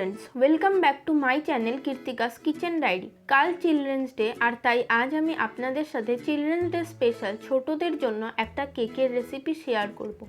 Friends, welcome back to my channel Kirtika's kitchen diary. কাল children's day, আর তাই আজ আমি আপনাদের সাথে চিলড্রেন্স ডে স্পেশাল ছোটদের জন্য একটা কেকের রেসিপি শেয়ার করব,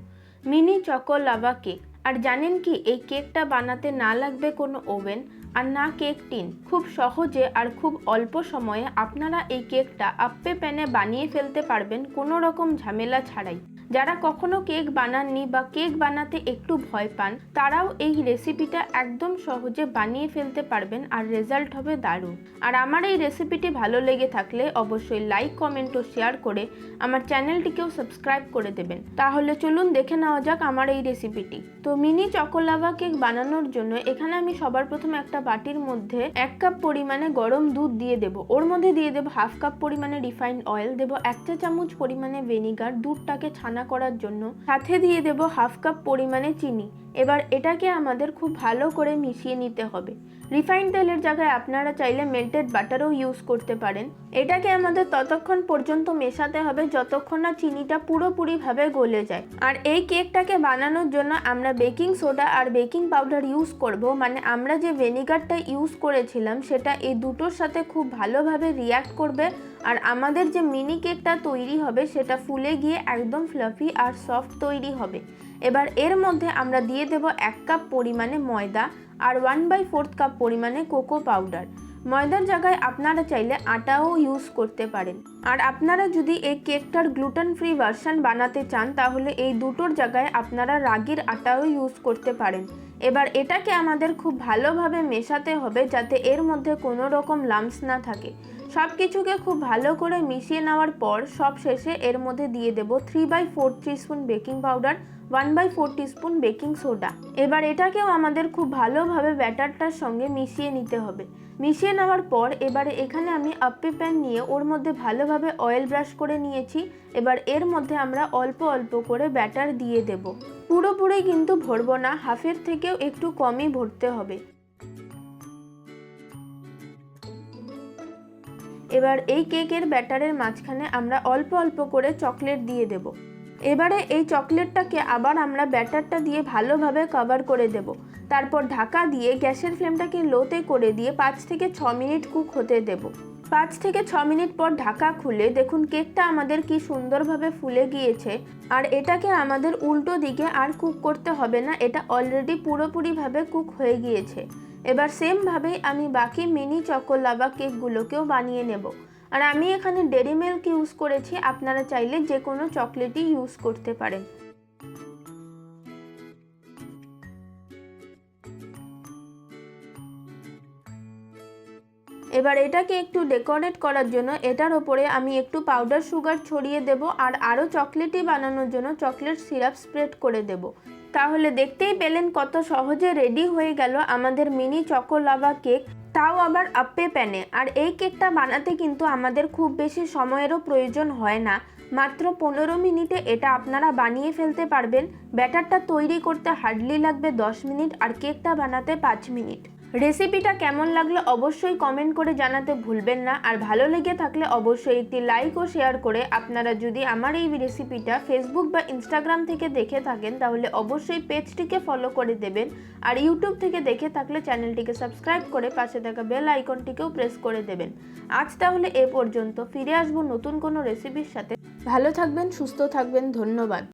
মিনি চকো লাভা কেক। আর জানেন কি, এই কেকটা বানাতে না লাগবে কোনো ওভেন আর না কেক টিন। খুব সহজে আর খুব অল্প সময়ে আপনারা এই কেকটা আপ্পে প্যানে বানিয়ে ফেলতে পারবেন কোনো রকম ঝামেলা ছাড়াই। যারা কখনো কেক বানাননি বা কেক বানাতে একটু ভয় পান, তারাও এই রেসিপিটা একদম সহজে বানিয়ে ফেলতে পারবেন আর রেজাল্ট হবে দারুণ। আর আমার এই রেসিপিটি ভালো লেগে থাকলে অবশ্যই লাইক, কমেন্ট ও শেয়ার করে আমার চ্যানেলটিকেও সাবস্ক্রাইব করে দেবেন। তাহলে চলুন দেখে নেওয়া যাক আমার এই রেসিপিটি। তো মিনি চকো লাভা কেক বানানোর জন্য এখানে আমি সবার প্রথমে একটা বাটির মধ্যে 1 কাপ পরিমাণে গরম দুধ দিয়ে দেব। ওর মধ্যে দিয়ে দেব 1/2 কাপ পরিমাণে রিফাইন্ড অয়েল, দেব 1 চা চামচ পরিমাণে ভিনেগার দুধটাকে ছানা করার জন্য, সাথে দিয়ে দেব 1/2 কাপ পরিমাণে চিনি। এবার এটাকে আমাদের খুব ভালো করে মিশিয়ে নিতে হবে। রিফাইন্ড তেলের জায়গায় আপনারা চাইলে মেল্টেড বাটারও ইউজ করতে পারেন। এটাকে আমাদের ততক্ষণ পর্যন্ত মেশাতে হবে যতক্ষণ না চিনিটা পুরোপুরিভাবে গলে যায়। আর এই কেকটাকে বানানোর জন্য আমরা বেকিং সোডা আর বেকিং পাউডার ইউজ করব, মানে আমরা যে ভিনেগারটা ইউজ করেছিলাম সেটা এই দুটোর সাথে খুব ভালোভাবে রিঅ্যাক্ট করবে আর আমাদের যে মিনি কেকটা তৈরি হবে সেটা ফুলে গিয়ে একদম ফ্লাফি আর সফট তৈরি হবে। এবার এর মধ্যে আমরা দিয়ে দেব 1 কাপ পরিমাণে ময়দা আর 1/4 কাপ পরিমাণে কোকো পাউডার। ময়দার জায়গায় আপনারা চাইলে আটাও ইউজ করতে পারেন। আর আপনারা যদি এই কেকটার গ্লুটেন ফ্রি ভার্সন বানাতে চান তাহলে এই দুটোর জায়গায় আপনারা রাগির আটাও ইউজ করতে পারেন। এবার এটাকে আমাদের খুব ভালোভাবে মেশাতে হবে যাতে এর মধ্যে কোনো রকম লাম্পস না থাকে। সব কিছুকে খুব ভালো করে মিশিয়ে নেওয়ার পর সব শেষে এর মধ্যে দিয়ে দেব 3/4 teaspoon baking powder, 1/4 teaspoon baking soda. এবার এটাকেও আমাদের খুব ভালোভাবে ব্যাটারটার সঙ্গে মিশিয়ে নিতে হবে। মিশিয়ে নেওয়ার পর এবারে এখানে আমি আপ্পে প্যান নিয়ে ওর মধ্যে ভালোভাবে অয়েল ব্রাশ করে নিয়েছি। এবার এর মধ্যে আমরা অল্প অল্প করে ব্যাটার দিয়ে দেব। পুরোপুরি কিন্তু ভরবো না, হাফের থেকেও একটু কমই ভরতে হবে। এবার এই কেকের ব্যাটারের মাঝখানে আমরা অল্প অল্প করে চকলেট দিয়ে দেব। এবারে এই চকলেটটাকে আবার আমরা ব্যাটারটা দিয়ে ভালোভাবে কভার করে দেব। তারপর ঢাকা দিয়ে গ্যাসের ফ্লেমটাকে লোতে করে দিয়ে 5 থেকে 6 মিনিট কুক হতে দেব। 5 থেকে 6 মিনিট পর ঢাকা খুলে দেখুন কেকটা আমাদের কি সুন্দরভাবে ফুলে গিয়েছে। আর এটাকে আমাদের উল্টো দিকে আর কুক করতে হবে না, এটা অলরেডি পুরোপুরিভাবে কুক হয়ে গিয়েছে। এবার সেমভাবেই আমি বাকি মিনি চকো লাভা কেকগুলোকেও বানিয়ে নেব। আর আমি এখানে ডেরি মিল্ক ইউজ করেছি, আপনারা চাইলে যে কোনো চকলেটই ইউজ করতে পারেন। এবার এটাকে একটু ডেকোরেট করার জন্য এটার ওপরে আমি একটু পাউডার সুগার ছড়িয়ে দেব আর আরও চকলেটই বানানোর জন্য চকলেট সিরাপ স্প্রেড করে দেব। তাহলে দেখতেই পেলেন কত সহজে রেডি হয়ে গেল আমাদের মিনি চকো লাভা কেক, তাও আবার আপ্পে প্যানে। আর এই কেকটা বানাতে কিন্তু আমাদের খুব বেশি সময়েরও প্রয়োজন হয় না, মাত্র 15 মিনিটে এটা আপনারা বানিয়ে ফেলতে পারবেন। ব্যাটারটা তৈরি করতে হার্ডলি লাগবে 10 মিনিট আর কেকটা বানাতে 5 মিনিট। রেসিপিটা কেমন লাগলো অবশ্যই কমেন্ট করে জানাতে ভুলবেন না। আর ভালো লেগে থাকলে অবশ্যই একটি লাইক ও শেয়ার করে, আপনারা যদি আমার এই রেসিপিটা ফেসবুক বা ইনস্টাগ্রাম থেকে দেখে থাকেন তাহলে অবশ্যই পেজটিকে ফলো করে দেবেন। আর ইউটিউব থেকে দেখে থাকলে চ্যানেলটিকে সাবস্ক্রাইব করে পাশে থাকা বেল আইকনটিকেও প্রেস করে দেবেন। আজ তাহলে এ পর্যন্ত, ফিরে আসবো নতুন কোনো রেসিপির সাথে। ভালো থাকবেন, সুস্থ থাকবেন, ধন্যবাদ।